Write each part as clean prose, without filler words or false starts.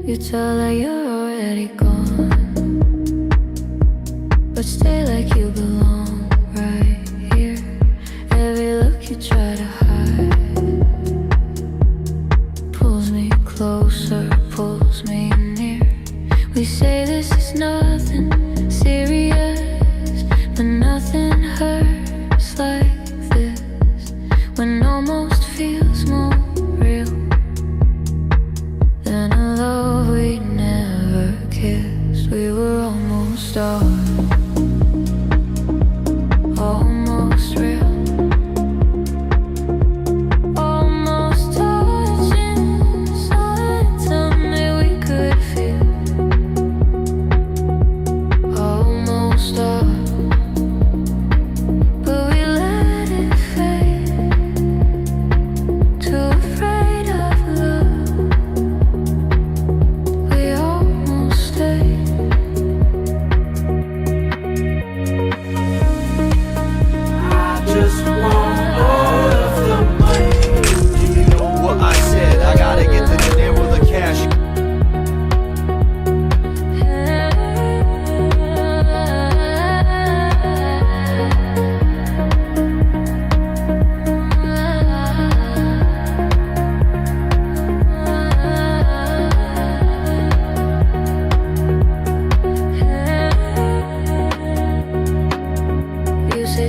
You tell that you're already gone, but stay like you belong right here. Every look you try to hide pulls me closer, pulls me near. We say this is nothing serious, but nothing hurts like this. When almost feels more real than a love we never kissed. We were almost stars, almost real.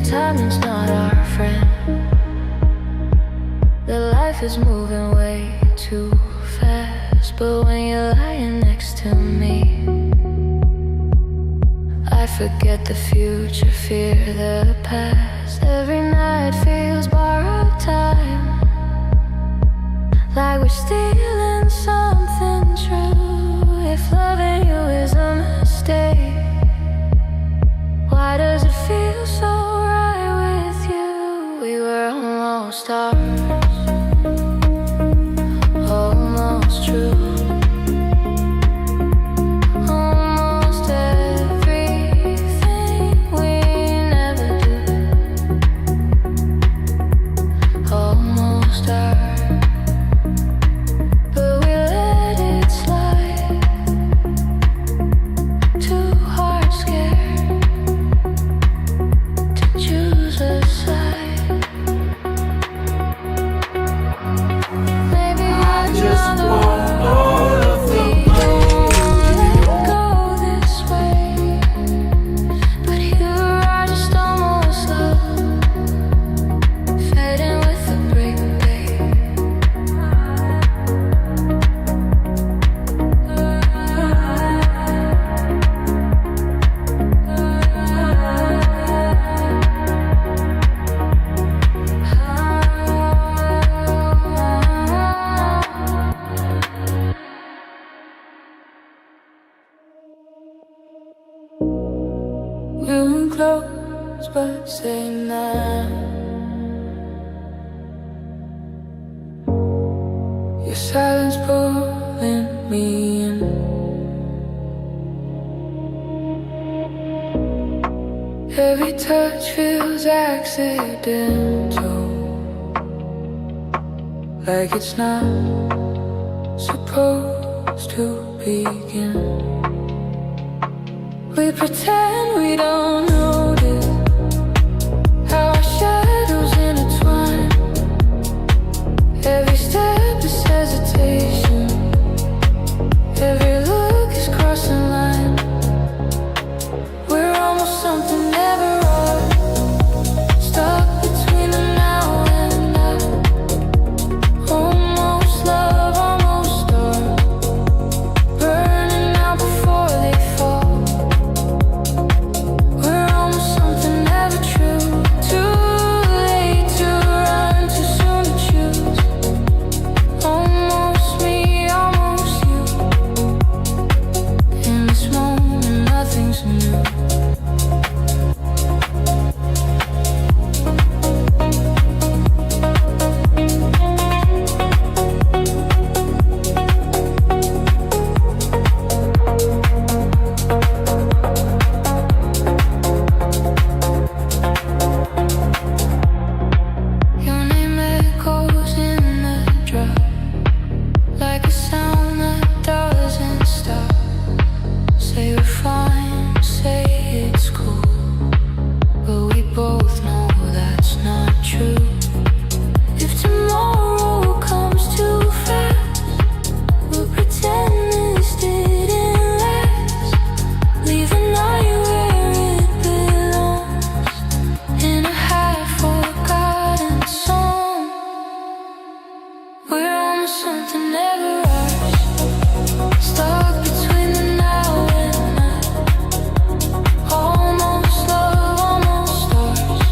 Timing's not our friend. The life is moving way too fast, but when you're lying next to me, I forget the future, fear the past. Every night feels borrowed time, like we're stealing something true. If loving you is a mistake, why does it feel so stars, almost true. Almost everything we never do, almost are, but we let it slide. Too hard, scared to choose a side. You're close, but say nah. Your silence pulling me in. Every touch feels accidental, like it's not supposed to begin. We pretend we don't notice how our shadows intertwine. Every step is hesitation, every look is crossing line. We're almost something never right, stuck between the now and that. Almost love, almost stars, burning out before they fall. We're almost something never ends. Stuck between the now and then. Almost love, almost stars.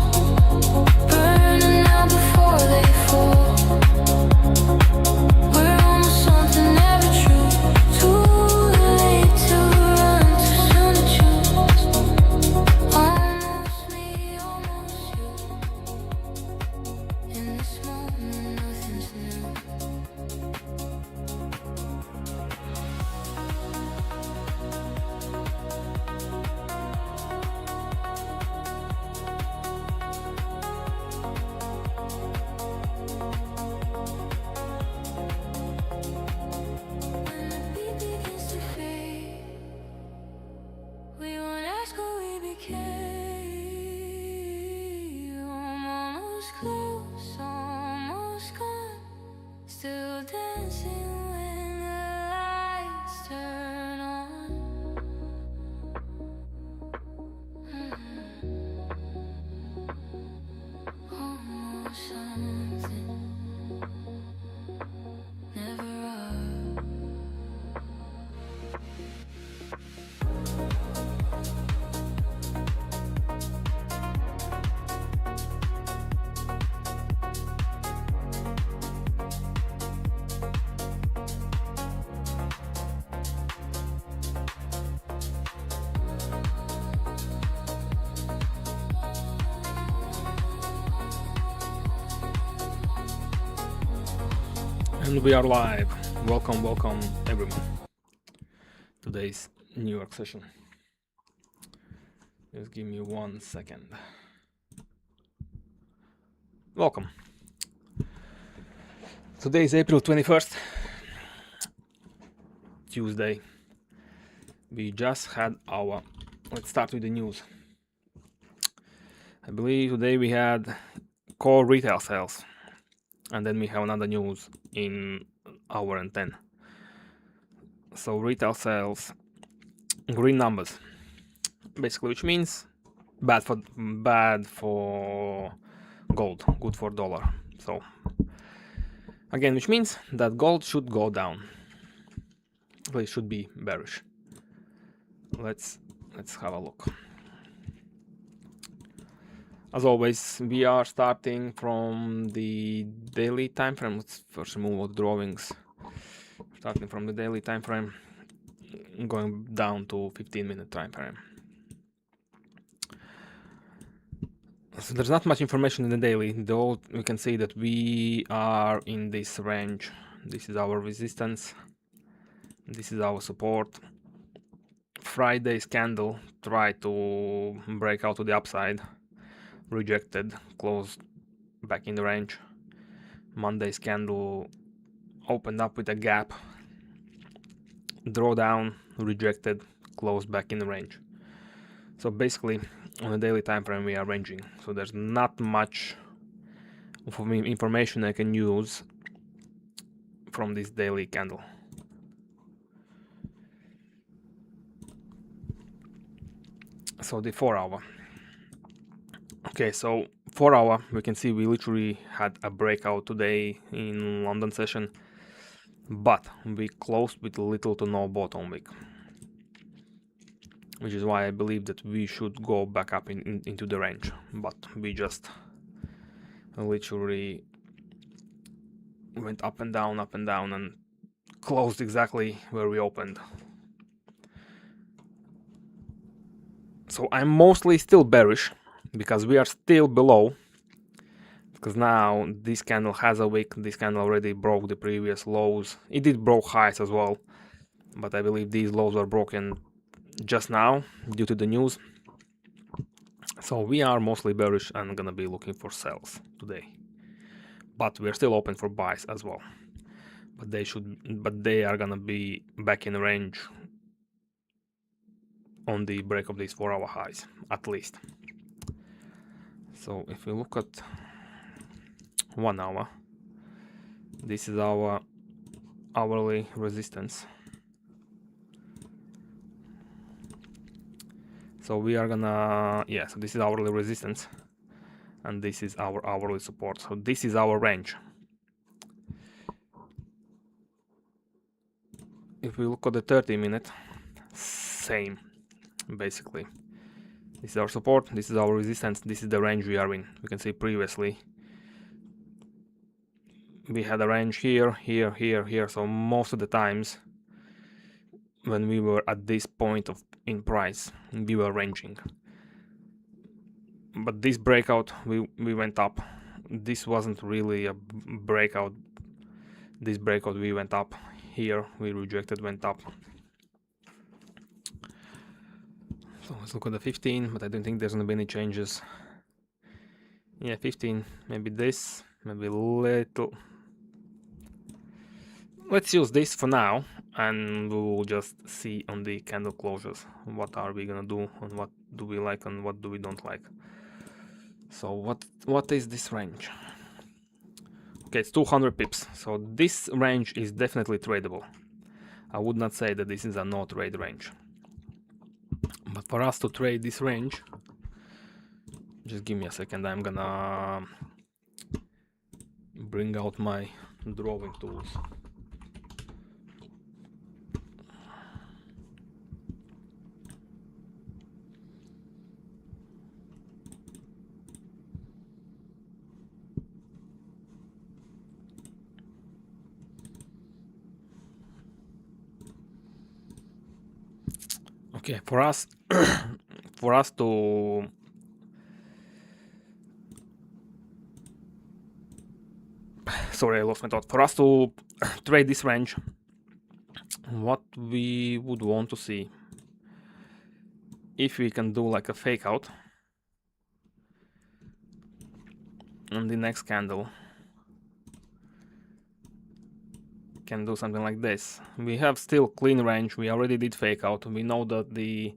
Burning out before they fall. We're almost something never true. Too late to run, too soon to choose. Almost me, almost you. In this moment, nothing's new. When the beat begins to fade, we won't ask who we became. Almost close, almost gone. Still dancing when the lights turn on. Almost something, never up. And we are live. Welcome, welcome everyone. Today's New York session. Just give me 1 second. Welcome. Today is April 21st, Tuesday. We just had our, let's start with the news. I believe today we had core retail sales. And then we have another news in hour and 10. So retail sales, green numbers, basically, which means bad for gold, good for dollar. So again, which means that gold should go down. Well, it should be bearish. Let's have a look. As always, we are starting from the daily time frame. Let's first remove all the drawings. Starting from the daily time frame, going down to 15-minute time frame. So there's not much information in the daily, though we can see that we are in this range. This is our resistance. This is our support. Friday's candle tried to break out to the upside. Rejected, closed back in the range. Monday's candle opened up with a gap, drawdown, rejected, closed back in the range. So basically on the daily time frame we are ranging, so there's not much of information I can use from this daily candle. So the 4 hour. Okay, so 4 hour, we can see we literally had a breakout today in London session, but we closed with little to no bottom wick, which is why I believe that we should go back up into the range, but we just literally went up and down and closed exactly where we opened. So I'm mostly still bearish because we are still below, because now this candle has a wick. This candle already broke the previous lows. It did broke highs as well, but I believe these lows were broken just now due to the news. So we are mostly bearish and gonna be looking for sells today, but we're still open for buys as well. But they are gonna be back in range on the break of these 4 hour highs at least. So if we look at 1 hour, this is our hourly resistance. So we are gonna, so this is hourly resistance and this is our hourly support. So this is our range. if we look at the 30-minute, same, basically. This is our support, this is our resistance, this is the range we are in. We can see previously we had a range here, here, here, here. So most of the times when we were at this point in price, we were ranging. But this breakout, we went up. This wasn't really a breakout. This breakout, we went up. Here we rejected, went up. So let's look at the 15, but I don't think there's gonna be any changes. Yeah, 15, maybe this, maybe little. Let's use this for now, and we will just see on the candle closures what are we gonna do and what do we like and what do we don't like. So what is this range? Okay, it's 200 pips. So this range is definitely tradable. I would not say that this is a no trade range. But for us to trade this range, just give me a second, I'm gonna bring out my drawing tools. Okay, for us to sorry, I lost my thought. For us to trade this range, what we would want to see, if we can do like a fake out on the next candle, can do something like this. We have still clean range. We already did fake out. We know that the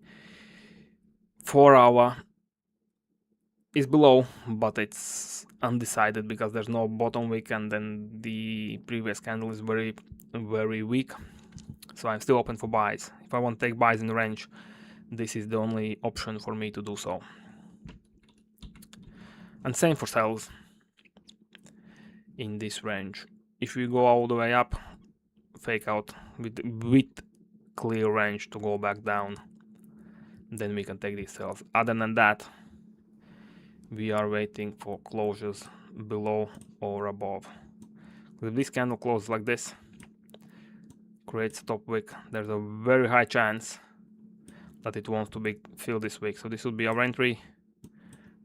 4 hour is below, but it's undecided because there's no bottom wick and then the previous candle is very, very weak. So I'm still open for buys. If I want to take buys in the range, this is the only option for me to do so. And same for sells in this range. If we go all the way up, fake out with clear range to go back down, then we can take these sells. Other than that, we are waiting for closures below or above. If this candle closes like this, creates a top wick, there's a very high chance that it wants to be filled this wick. So this will be our entry,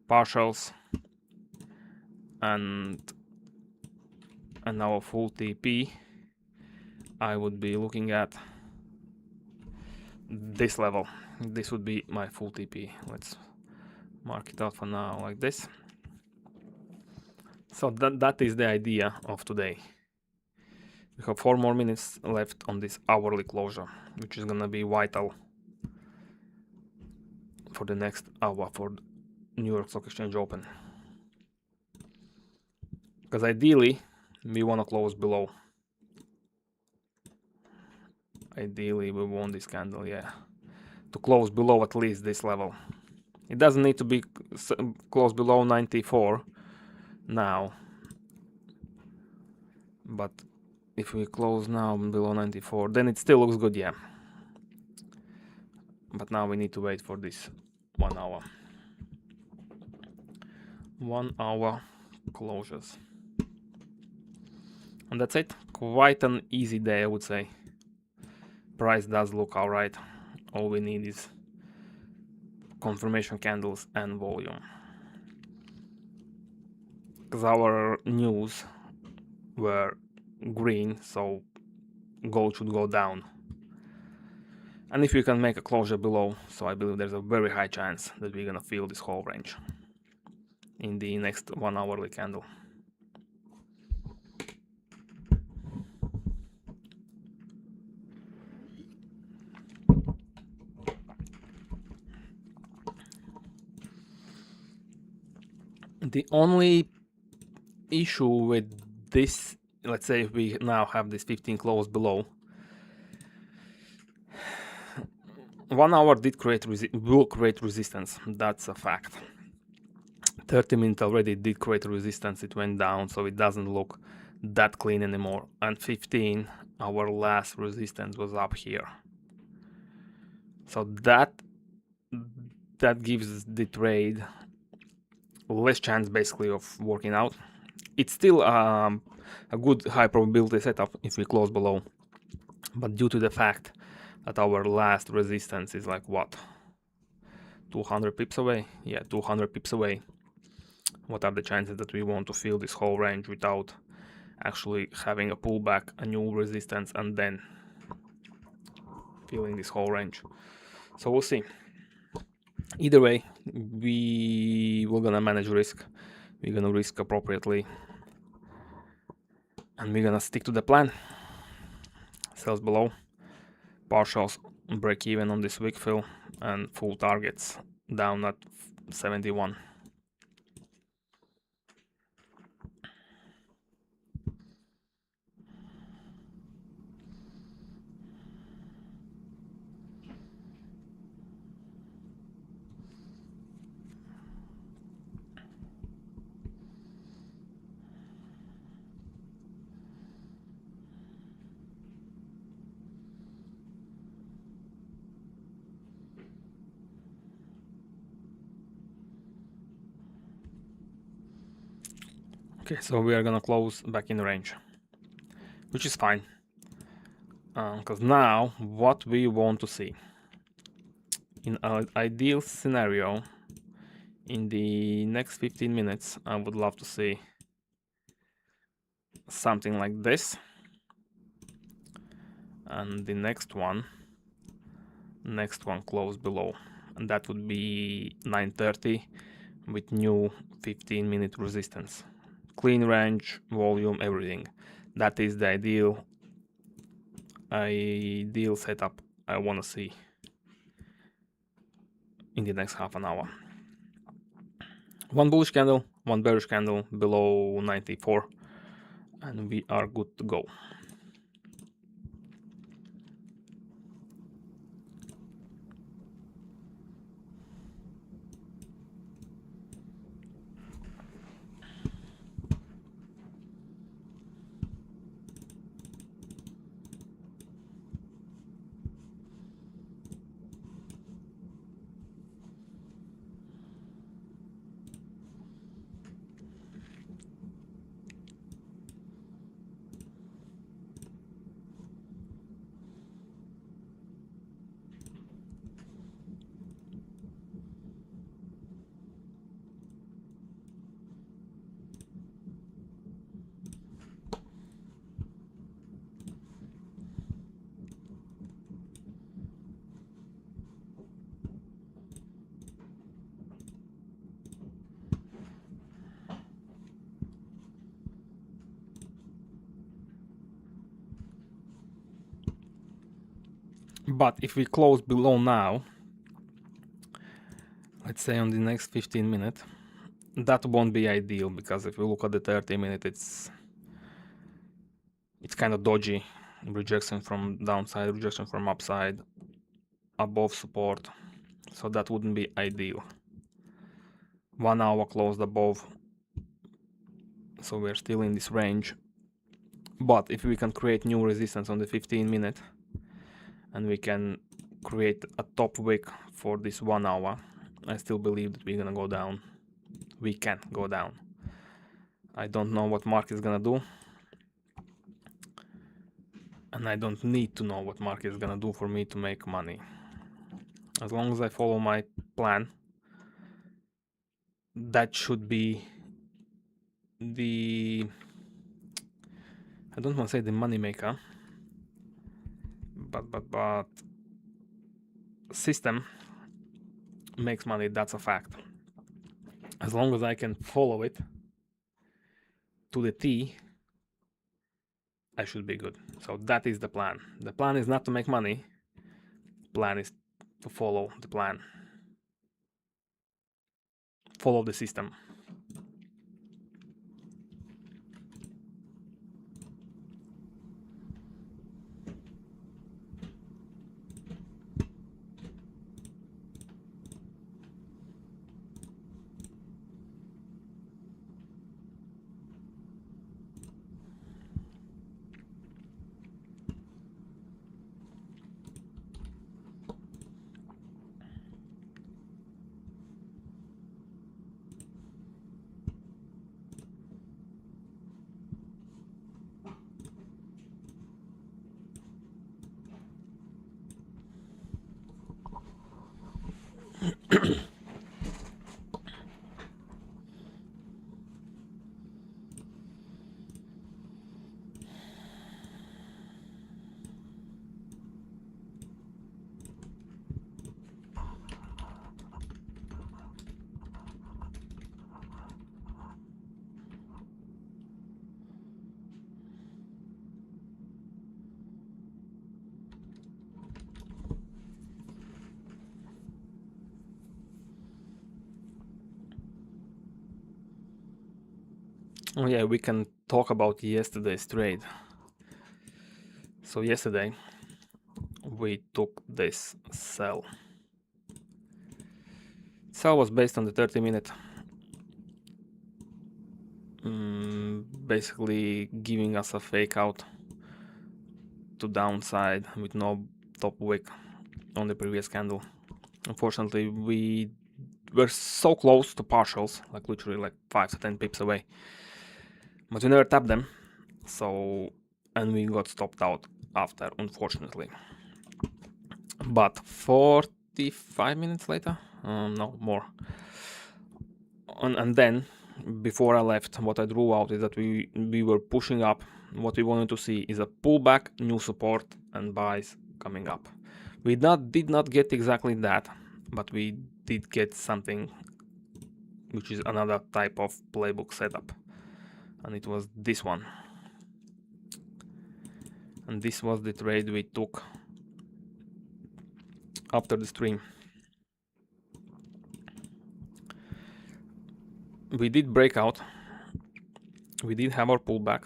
partials, and our full TP. I would be looking at this level. This would be my full TP. Let's mark it out for now like this. So that is the idea of today. We have 4 more minutes left on this hourly closure, which is gonna be vital for the next hour for New York Stock Exchange Open. Because ideally, we want to close below. Ideally, we want this candle, yeah, to close below at least this level. It doesn't need to be close below 94 now, but if we close now below 94, then it still looks good, yeah. But now we need to wait for this 1 hour. 1 hour closures. And that's it. Quite an easy day, I would say. Price does look alright. All we need is confirmation candles and volume. Because our news were green, so gold should go down. And if you can make a closure below, so I believe there's a very high chance that we're gonna fill this whole range in the next 1 hourly candle. The only issue with this, let's say if we now have this 15 close below, 1 hour will create resistance, that's a fact. 30 minutes already did create resistance, it went down, so it doesn't look that clean anymore. And 15 our last resistance was up here. So that gives the trade less chance basically of working out. It's still a good high probability setup if we close below, but due to the fact that our last resistance is like what, 200 pips away? Yeah, 200 pips away. What are the chances that we want to fill this whole range without actually having a pullback, a new resistance, and then filling this whole range? So we'll see. Either way, we're gonna manage risk. We're gonna risk appropriately, and we're gonna stick to the plan. Sells below, partials break even on this wick fill, and full targets down at 71. Okay, so we are gonna close back in range, which is fine, because now what we want to see in an ideal scenario, in the next 15 minutes, I would love to see something like this, and the next one close below, and that would be 930 with new 15-minute resistance. Clean range, volume, everything. That is the ideal setup I want to see in the next half an hour. One bullish candle, one bearish candle below 94, and we are good to go. But if we close below now, let's say on the next 15 minutes, that won't be ideal, because if we look at the 30 minute, it's kind of dodgy. Rejection from downside, rejection from upside, above support, so that wouldn't be ideal. 1 hour closed above, so we're still in this range. But if we can create new resistance on the 15 minute, and we can create a top wick for this 1 hour, I still believe that we're gonna go down. We can go down. I don't know what market is gonna do, and I don't need to know what market is gonna do for me to make money. As long as I follow my plan, that should be the, I don't want to say the money maker, but system makes money, that's a fact. As long as I can follow it to the T, I should be good. So that is the plan. The plan is not to make money. The plan is to follow the plan. Follow the system. Oh yeah, we can talk about yesterday's trade. So yesterday we took this sell. Sell was based on the 30-minute, basically giving us a fake out to downside with no top wick on the previous candle. Unfortunately, we were so close to partials, like literally like 5 to 10 pips away, but we never tapped them. So, and we got stopped out after, unfortunately. But 45 minutes later, no more. And then, before I left, what I drew out is that we were pushing up. What we wanted to see is a pullback, new support, and buys coming up. We did not get exactly that, but we did get something, which is another type of playbook setup, and it was this one. And this was the trade we took after the stream. We did break out, we did have our pullback,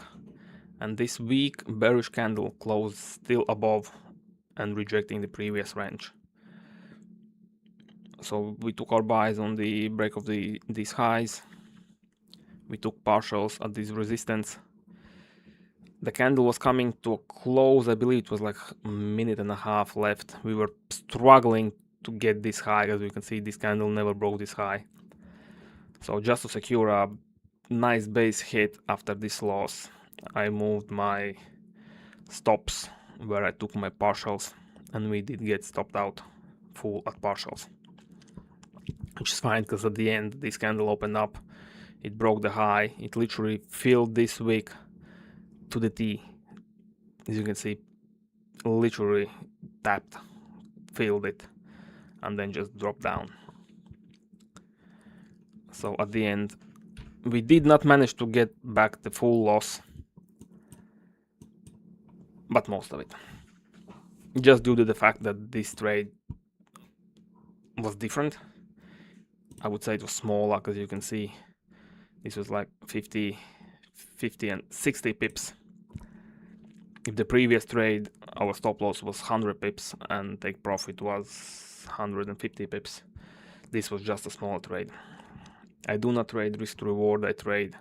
and this weak bearish candle closed still above and rejecting the previous range. So we took our buys on the break of these highs. We took partials at this resistance. The candle was coming to a close. I believe it was like a minute and a half left. We were struggling to get this high. As you can see, this candle never broke this high. So just to secure a nice base hit after this loss, I moved my stops where I took my partials, and we did get stopped out full at partials, which is fine because at the end this candle opened up, it broke the high, it literally filled this wick to the T. As you can see, literally tapped, filled it, and then just dropped down. So at the end we did not manage to get back the full loss, but most of it, just due to the fact that this trade was different. I would say it was smaller, because you can see this was like 50 and 60 pips. If the previous trade, our stop loss was 100 pips and take profit was 150 pips, this was just a small trade. I do not trade risk to reward, I trade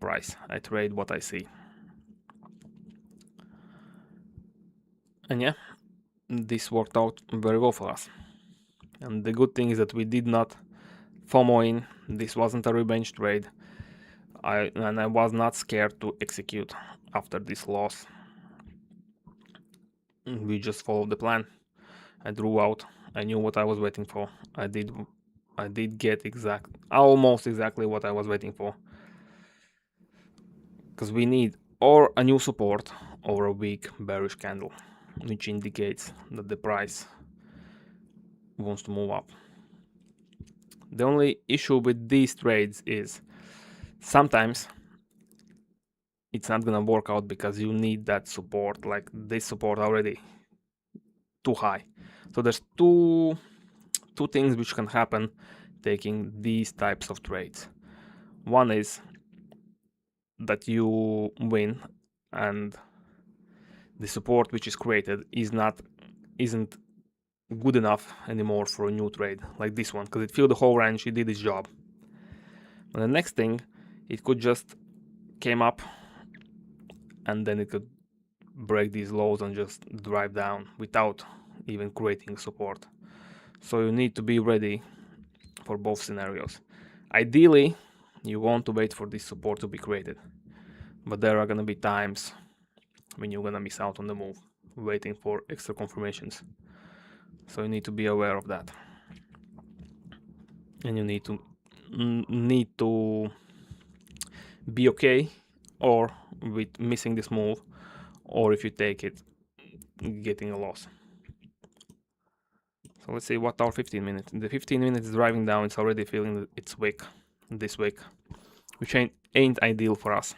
price, I trade what I see. And yeah, this worked out very well for us. And the good thing is that we did not FOMO in. This wasn't a revenge trade. I was not scared to execute after this loss. We just followed the plan. I drew out. I knew what I was waiting for. I did get almost exactly what I was waiting for. Because we need or a new support or a weak bearish candle, which indicates that the price wants to move up. The only issue with these trades is sometimes it's not gonna work out because you need that support, like this support already too high. So there's two things which can happen taking these types of trades. One is that you win and the support which is created isn't good enough anymore for a new trade like this one, because it filled the whole range, it did its job. And the next thing, it could just came up and then it could break these lows and just drive down without even creating support. So you need to be ready for both scenarios. Ideally, you want to wait for this support to be created, but there are gonna be times when you're gonna miss out on the move, waiting for extra confirmations. So you need to be aware of that. and you need to be okay or with missing this move, or if you take it, getting a loss. So let's see what our 15 minutes. The 15 minutes driving down, it's already feeling its wick, this wick, which ain't ideal for us.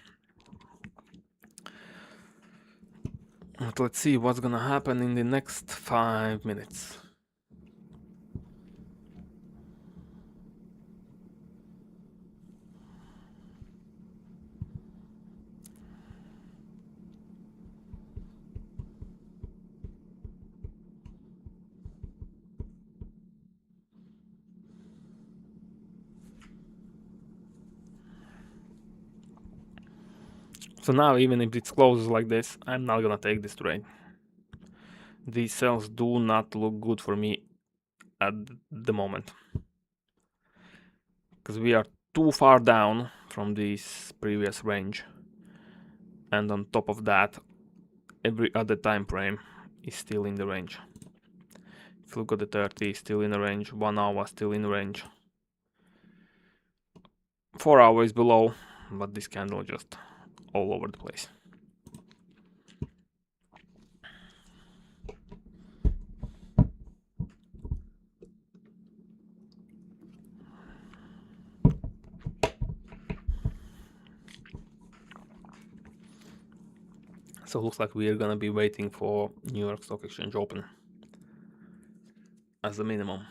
But let's see what's gonna happen in the next 5 minutes. So now, even if it closes like this, I'm not gonna take this trade. These sells do not look good for me at the moment, because we are too far down from this previous range, and on top of that, every other time frame is still in the range. If you look at the 30, still in the range, 1 hour still in the range, 4 hours below, but this candle just all over the place. So it looks like we are gonna be waiting for New York Stock Exchange open as the minimum.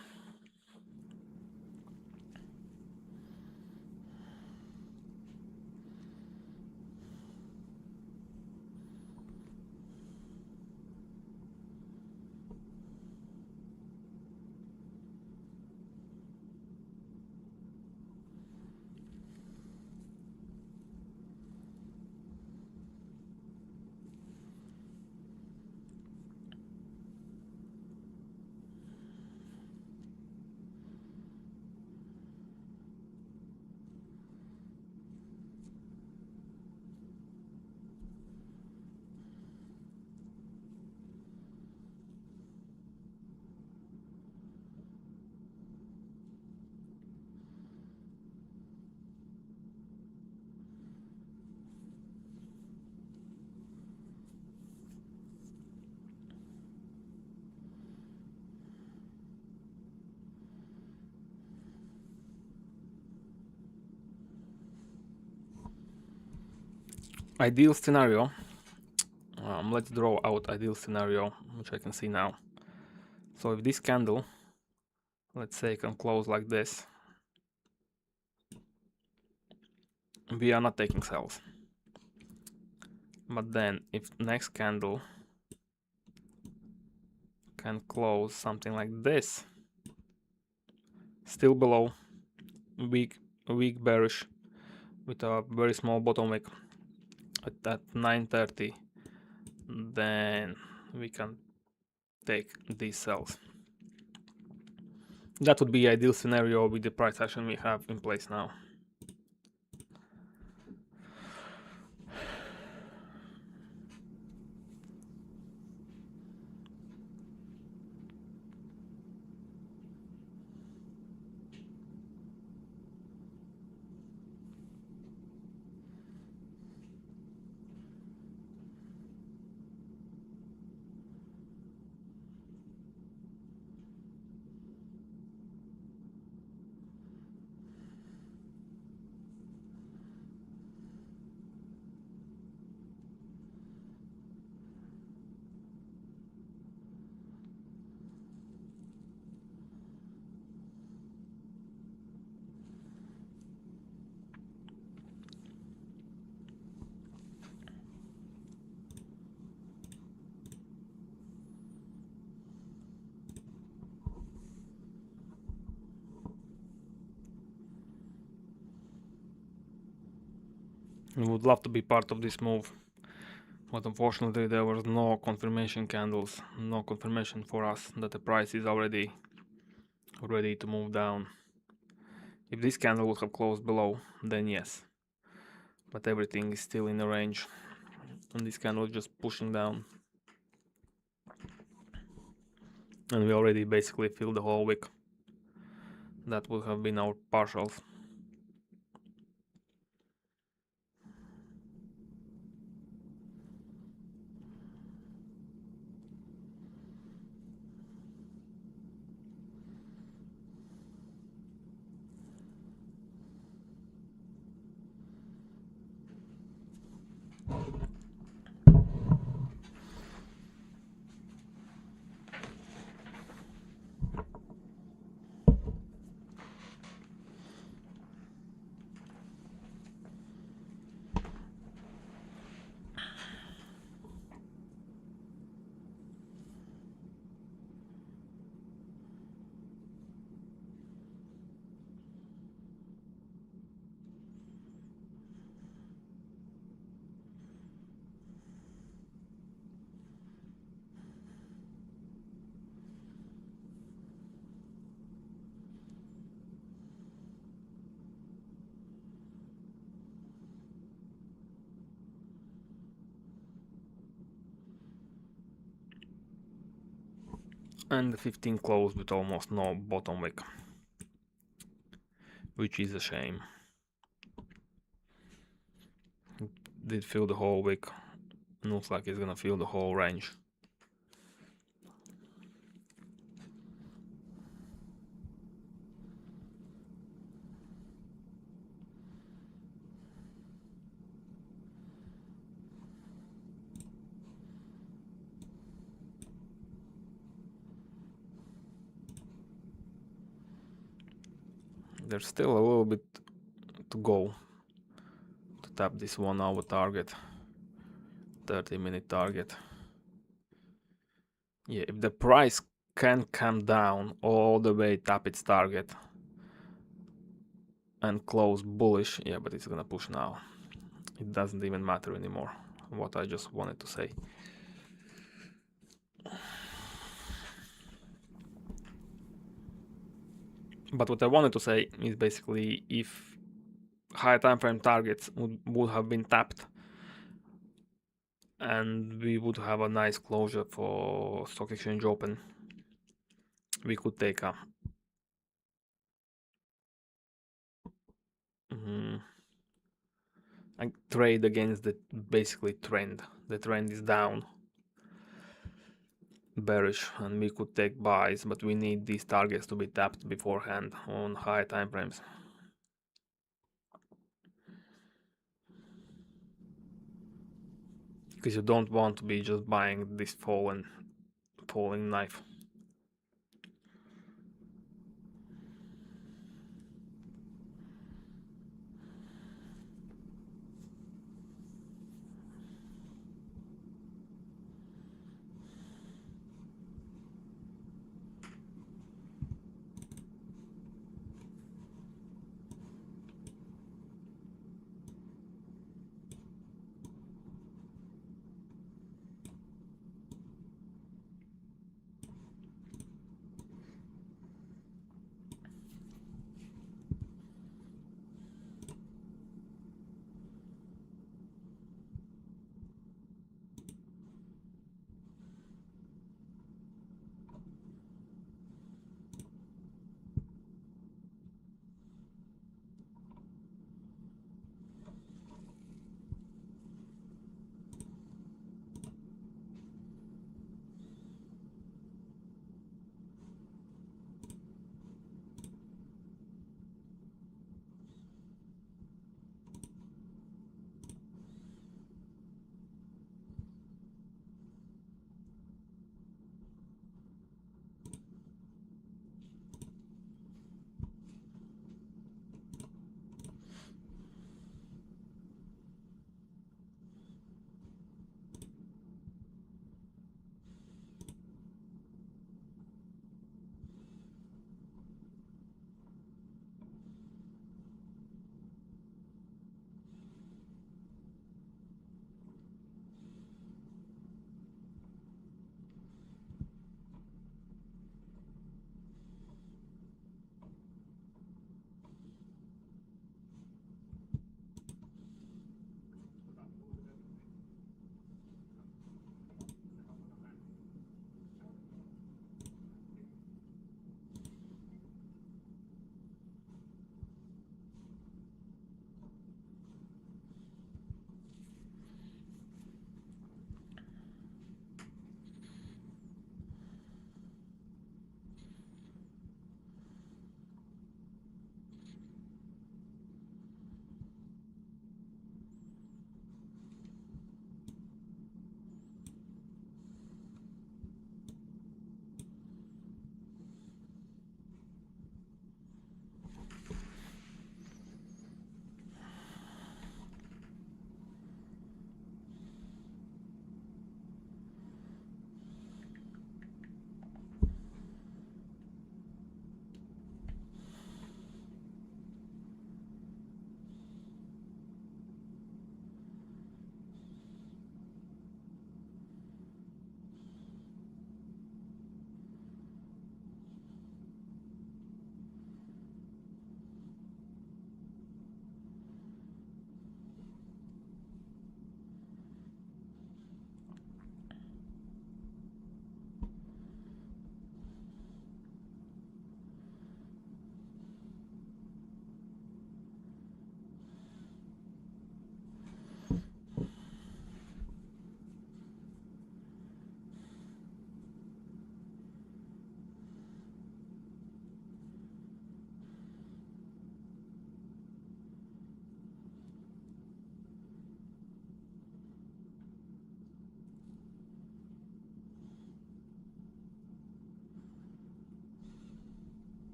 Ideal scenario. Let's draw out ideal scenario, which I can see now. So if this candle, let's say, can close like this, we are not taking sells. But then if next candle can close something like this, still below, weak bearish with a very small bottom wick at 930, then we can take these sells. That would be ideal scenario with the price action we have in place now. We would love to be part of this move, but unfortunately there was no confirmation candles, no confirmation for us that the price is already ready to move down. If this candle would have closed below, then yes, but everything is still in the range, and this candle is just pushing down, and we already basically filled the whole wick. That would have been our partials. And the 15 closed with almost no bottom wick, which is a shame. It did fill the whole wick. Looks like it's gonna fill the whole range. There's still a little bit to go to tap this 1 hour target, 30-minute target. Yeah, if the price can come down all the way, tap its target and close bullish, yeah, but it's gonna push now. It doesn't even matter anymore what I just wanted to say. But what I wanted to say is basically if high time frame targets would have been tapped and we would have a nice closure for stock exchange open, we could take a trade against the basically trend. The trend is down, bearish, and we could take buys, but we need these targets to be tapped beforehand on high time frames. Because you don't want to be just buying this falling knife.